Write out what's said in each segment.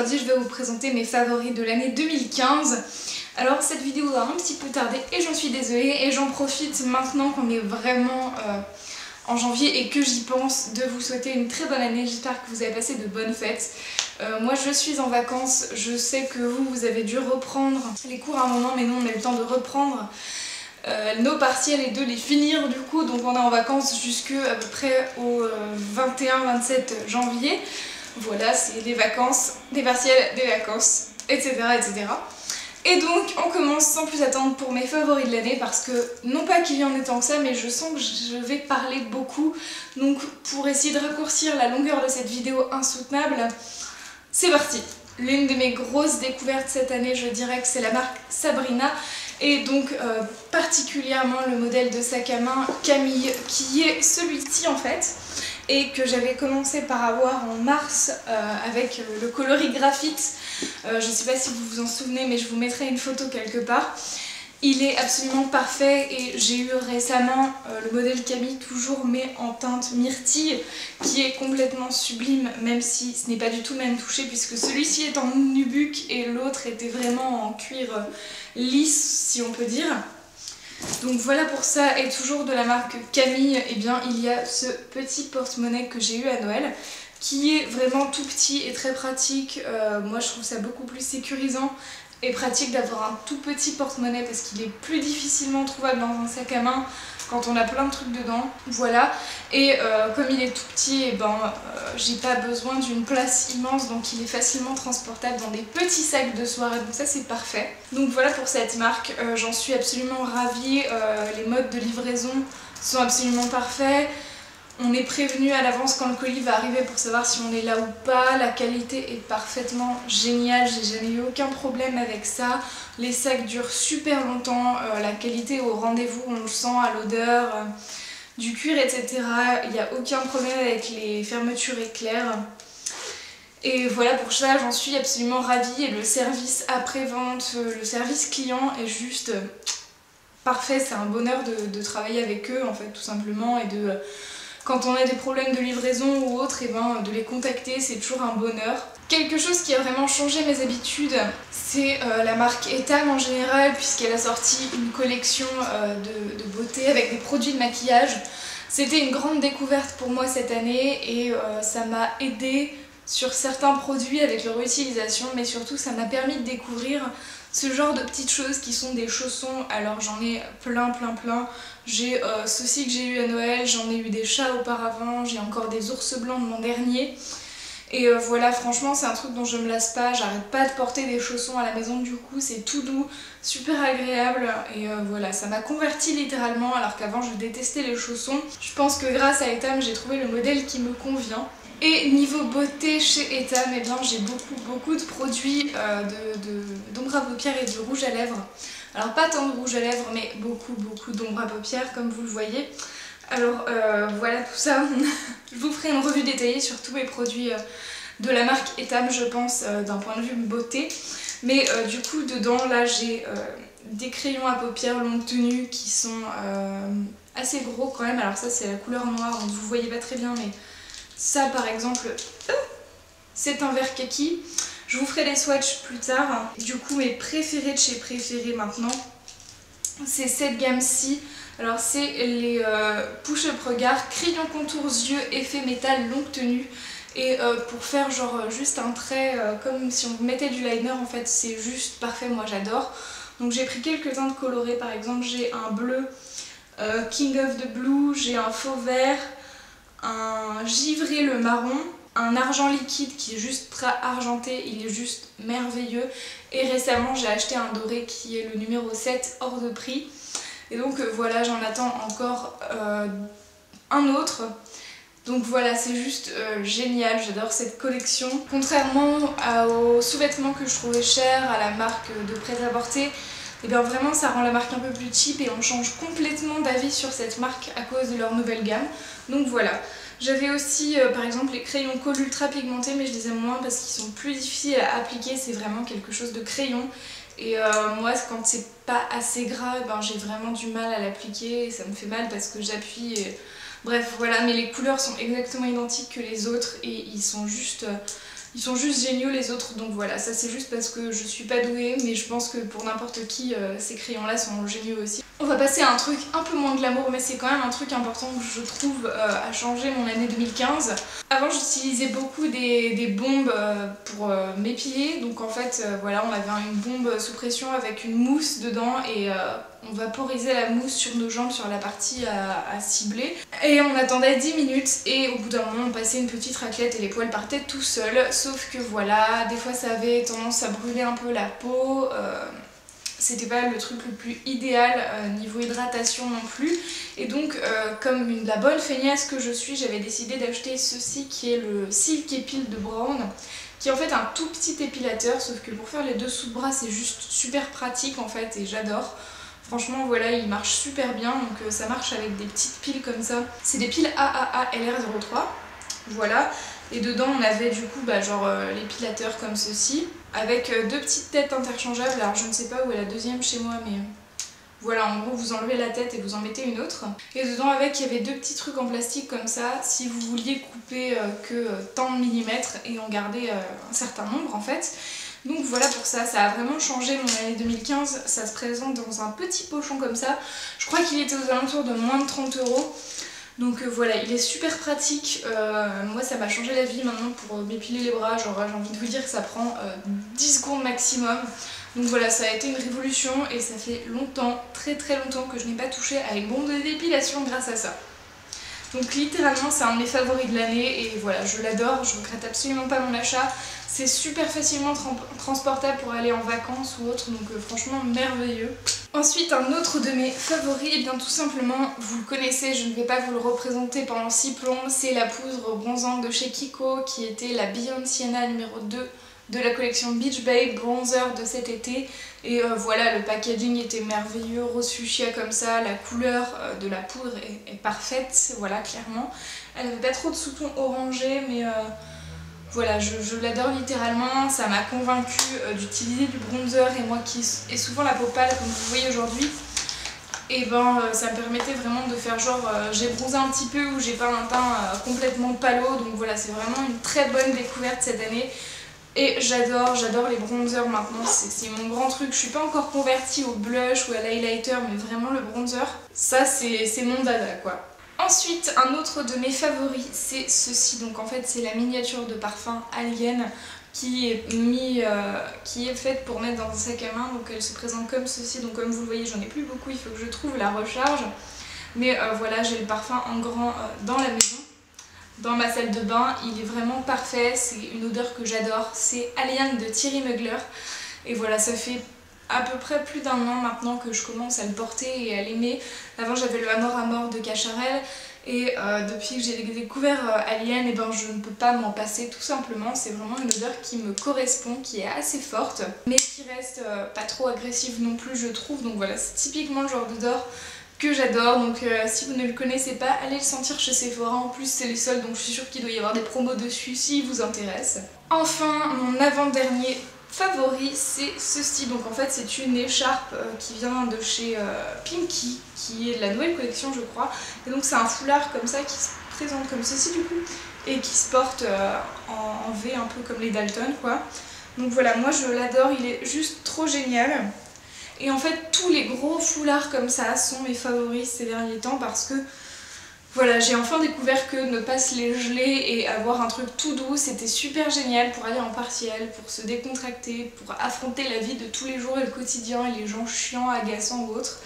aujourd'hui je vais vous présenter mes favoris de l'année 2015. Alors cette vidéo va un petit peu tarder et j'en suis désolée, et j'en profite maintenant qu'on est vraiment en janvier et que j'y pense de vous souhaiter une très bonne année. J'espère que vous avez passé de bonnes fêtes. Moi je suis en vacances, je sais que vous avez dû reprendre les cours à un moment, mais nous on a eu le temps de reprendre nos partiels et de les finir du coup, donc on est en vacances jusque à peu près au 21-27 janvier. Voilà, c'est les vacances, des partiels, des vacances, etc., etc. Et donc on commence sans plus attendre pour mes favoris de l'année, parce que non pas qu'il y en ait tant que ça, mais je sens que je vais parler beaucoup. Donc pour essayer de raccourcir la longueur de cette vidéo insoutenable, c'est parti. L'une de mes grosses découvertes cette année, je dirais que c'est la marque Sabrina, et donc particulièrement le modèle de sac à main Camille, qui est celui-ci en fait, et que j'avais commencé par avoir en mars avec le coloris graphite. Je sais pas si vous vous en souvenez, mais je vous mettrai une photo quelque part. Il est absolument parfait, et j'ai eu récemment le modèle Camille toujours, mais en teinte myrtille, qui est complètement sublime, même si ce n'est pas du tout le même toucher, puisque celui-ci est en nubuck et l'autre était vraiment en cuir lisse, si on peut dire. Donc voilà pour ça. Et toujours de la marque Camille, et bien il y a ce petit porte-monnaie que j'ai eu à Noël, qui est vraiment tout petit et très pratique. Moi je trouve ça beaucoup plus sécurisant et pratique d'avoir un tout petit porte-monnaie, parce qu'il est plus difficilement trouvable dans un sac à main quand on a plein de trucs dedans. Voilà, et comme il est tout petit, et j'ai pas besoin d'une place immense, donc il est facilement transportable dans des petits sacs de soirée, donc ça c'est parfait. Donc voilà pour cette marque, j'en suis absolument ravie. Les modes de livraison sont absolument parfaits. On est prévenu à l'avance quand le colis va arriver pour savoir si on est là ou pas. La qualité est parfaitement géniale, j'ai jamais eu aucun problème avec ça. Les sacs durent super longtemps, la qualité est au rendez-vous, on le sent à l'odeur du cuir, etc. Il n'y a aucun problème avec les fermetures éclairs. Et voilà, pour ça j'en suis absolument ravie, et le service après-vente, le service client est juste parfait. C'est un bonheur de travailler avec eux en fait, tout simplement, et quand on a des problèmes de livraison ou autre, et de les contacter, c'est toujours un bonheur. Quelque chose qui a vraiment changé mes habitudes, c'est la marque Etam en général, puisqu'elle a sorti une collection de beauté avec des produits de maquillage. C'était une grande découverte pour moi cette année, et ça m'a aidée sur certains produits avec leur utilisation, mais surtout ça m'a permis de découvrir ce genre de petites choses qui sont des chaussons. Alors j'en ai plein. J'ai ceux-ci que j'ai eu à Noël, j'en ai eu des chats auparavant, j'ai encore des ours blancs de mon dernier. Et voilà, franchement c'est un truc dont je me lasse pas, j'arrête pas de porter des chaussons à la maison, du coup c'est tout doux, super agréable, et voilà, ça m'a convertie littéralement, alors qu'avant je détestais les chaussons. Je pense que grâce à Etam j'ai trouvé le modèle qui me convient. Et niveau beauté chez Etam, eh bien j'ai beaucoup de produits d'ombre à paupières et de rouge à lèvres. Alors pas tant de rouge à lèvres, mais beaucoup d'ombre à paupières, comme vous le voyez. Alors voilà tout ça. Je vous ferai une revue détaillée sur tous mes produits de la marque Etam, je pense, d'un point de vue beauté. Mais du coup dedans là j'ai des crayons à paupières longue tenue qui sont assez gros quand même. Alors ça c'est la couleur noire, donc vous voyez pas très bien, mais ça par exemple c'est un vert kaki. Je vous ferai des swatchs plus tard. Du coup mes préférés de chez préférés maintenant, c'est cette gamme-ci. Alors c'est les push-up regard, crayon contours yeux, effet métal, longue tenue. Et pour faire genre juste un trait comme si on mettait du liner, en fait c'est juste parfait, moi j'adore. Donc j'ai pris quelques teintes colorées, par exemple j'ai un bleu King of the Blue, j'ai un faux vert, un givré le marron, un argent liquide qui est juste très argenté, il est juste merveilleux. Et récemment j'ai acheté un doré qui est le numéro 7 hors de prix. Et donc voilà, j'en attends encore un autre. Donc voilà, c'est juste génial, j'adore cette collection. Contrairement aux sous-vêtements que je trouvais chers à la marque de prêt-à-porter, et bien vraiment ça rend la marque un peu plus cheap, et on change complètement d'avis sur cette marque à cause de leur nouvelle gamme. Donc voilà. J'avais aussi par exemple les crayons Kohl ultra pigmentés, mais je les aime moins parce qu'ils sont plus difficiles à appliquer, c'est vraiment quelque chose de crayon. Et moi quand c'est pas assez gras, j'ai vraiment du mal à l'appliquer, et ça me fait mal parce que j'appuie et... Bref voilà, mais les couleurs sont exactement identiques que les autres, et ils sont juste Ils sont juste géniaux les autres, donc voilà, ça c'est juste parce que je suis pas douée, mais je pense que pour n'importe qui, ces crayons-là sont géniaux aussi. On va passer à un truc un peu moins glamour, mais c'est quand même un truc important que je trouve a changé mon année 2015. Avant j'utilisais beaucoup des bombes pour m'épiler, donc en fait voilà, on avait une bombe sous pression avec une mousse dedans et on vaporisait la mousse sur nos jambes, sur la partie à cibler. Et on attendait 10 minutes et au bout d'un moment on passait une petite raclette et les poils partaient tout seuls. Sauf que voilà, des fois ça avait tendance à brûler un peu la peau. C'était pas le truc le plus idéal niveau hydratation non plus. Et donc comme la bonne feignasse que je suis, j'avais décidé d'acheter ceci qui est le Silk Epile de Brown, qui est en fait un tout petit épilateur, sauf que pour faire les dessous de bras c'est juste super pratique en fait et j'adore. Franchement voilà, il marche super bien, donc ça marche avec des petites piles comme ça. C'est des piles AAA LR03, voilà. Et dedans on avait du coup genre l'épilateur comme ceci, avec deux petites têtes interchangeables. Alors je ne sais pas où est la deuxième chez moi, mais voilà, en gros vous enlevez la tête et vous en mettez une autre. Et dedans avec il y avait deux petits trucs en plastique comme ça, si vous vouliez couper que tant de millimètres et en garder un certain nombre en fait. Donc voilà pour ça, ça a vraiment changé mon année 2015, ça se présente dans un petit pochon comme ça. Je crois qu'il était aux alentours de moins de 30 €. Donc voilà, il est super pratique, moi ça m'a changé la vie maintenant pour m'épiler les bras, genre j'ai envie de vous dire que ça prend 10 secondes maximum. Donc voilà, ça a été une révolution et ça fait longtemps, très longtemps que je n'ai pas touché à une bombe de dépilation grâce à ça. Donc littéralement c'est un de mes favoris de l'année et voilà, je l'adore, je regrette absolument pas mon achat. C'est super facilement transportable pour aller en vacances ou autre, donc franchement merveilleux. Ensuite un autre de mes favoris, et bien tout simplement, vous le connaissez, je ne vais pas vous le représenter pendant 6 plombs, c'est la poudre bronzante de chez Kiko qui était la Beyond Sienna numéro 2 de la collection Beach Babe Bronzer de cet été. Et voilà, le packaging était merveilleux, rose fuchsia comme ça, la couleur de la poudre est parfaite, voilà, clairement. Elle n'avait pas trop de sous-tons orangés, mais voilà, je l'adore littéralement. Ça m'a convaincue d'utiliser du bronzer, et moi qui ai souvent la peau pâle comme vous voyez aujourd'hui, et ça me permettait vraiment de faire genre j'ai bronzé un petit peu ou j'ai pas un teint complètement palo. Donc voilà, c'est vraiment une très bonne découverte cette année. Et j'adore les bronzers maintenant, c'est mon grand truc. Je suis pas encore convertie au blush ou à l'highlighter, mais vraiment le bronzer, ça c'est mon dada quoi. Ensuite, un autre de mes favoris, c'est ceci. Donc en fait c'est la miniature de parfum Alien qui est faite pour mettre dans un sac à main. Donc elle se présente comme ceci, donc comme vous le voyez j'en ai plus beaucoup, il faut que je trouve la recharge. Mais voilà, j'ai le parfum en grand dans la maison. Dans ma salle de bain, il est vraiment parfait, c'est une odeur que j'adore, c'est Alien de Thierry Mugler. Et voilà, ça fait à peu près plus d'1 an maintenant que je commence à le porter et à l'aimer. Avant j'avais le Amor Amor de Cacharel et depuis que j'ai découvert Alien, je ne peux pas m'en passer tout simplement. C'est vraiment une odeur qui me correspond, qui est assez forte, mais qui reste pas trop agressive non plus je trouve. Donc voilà, c'est typiquement le genre d'odeur que j'adore, donc si vous ne le connaissez pas, allez le sentir chez Sephora. En plus c'est les soldes, donc je suis sûre qu'il doit y avoir des promos dessus si vous intéresse. Enfin, mon avant-dernier favori, c'est ceci. Donc en fait c'est une écharpe qui vient de chez Pinky, qui est de la nouvelle collection je crois. Et donc c'est un foulard comme ça qui se présente comme ceci du coup, et qui se porte en V un peu comme les Dalton quoi. Donc voilà, moi je l'adore, il est juste trop génial. Et en fait tous les gros foulards comme ça sont mes favoris ces derniers temps parce que voilà, j'ai enfin découvert que ne pas se les geler et avoir un truc tout doux c'était super génial pour aller en partiel, pour se décontracter, pour affronter la vie de tous les jours et le quotidien et les gens chiants, agaçants ou autres.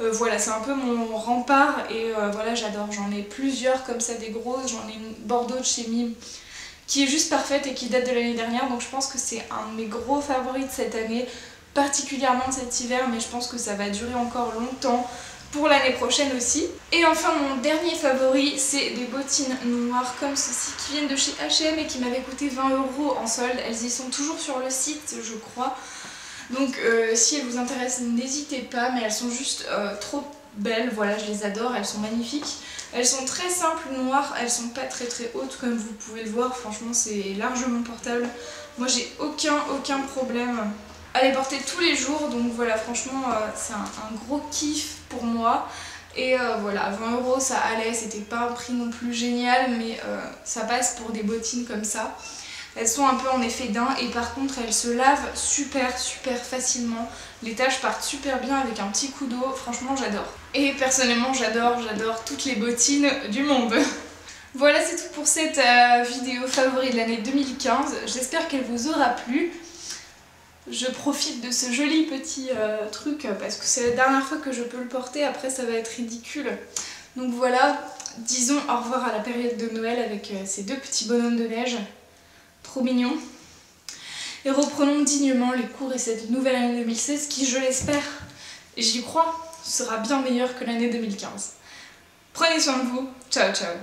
Voilà, c'est un peu mon rempart et voilà, j'adore. J'en ai plusieurs comme ça, des grosses, j'en ai une Bordeaux de chez Mime qui est juste parfaite et qui date de l'année dernière, donc je pense que c'est un de mes gros favoris de cette année, particulièrement de cet hiver, mais je pense que ça va durer encore longtemps pour l'année prochaine aussi. Et enfin mon dernier favori, c'est des bottines noires comme ceci qui viennent de chez H&M et qui m'avaient coûté 20 € en solde. Elles y sont toujours sur le site je crois, donc si elles vous intéressent n'hésitez pas, mais elles sont juste trop belles, voilà, je les adore, elles sont magnifiques. Elles sont très simples, noires, elles sont pas très hautes comme vous pouvez le voir, franchement c'est largement portable. Moi j'ai aucun problème à les porter tous les jours, donc voilà, franchement c'est un gros kiff pour moi. Et voilà, 20 € ça allait, c'était pas un prix non plus génial, mais ça passe pour des bottines comme ça. Elles sont un peu en effet daim et par contre elles se lavent super facilement. Les taches partent super bien avec un petit coup d'eau, franchement j'adore. Et personnellement j'adore toutes les bottines du monde. Voilà, c'est tout pour cette vidéo favori de l'année 2015. J'espère qu'elle vous aura plu. Je profite de ce joli petit truc parce que c'est la dernière fois que je peux le porter, après ça va être ridicule. Donc voilà, disons au revoir à la période de Noël avec ces deux petits bonhommes de neige. Trop mignons. Et reprenons dignement les cours et cette nouvelle année 2016 qui, je l'espère, et j'y crois, sera bien meilleure que l'année 2015. Prenez soin de vous. Ciao ciao.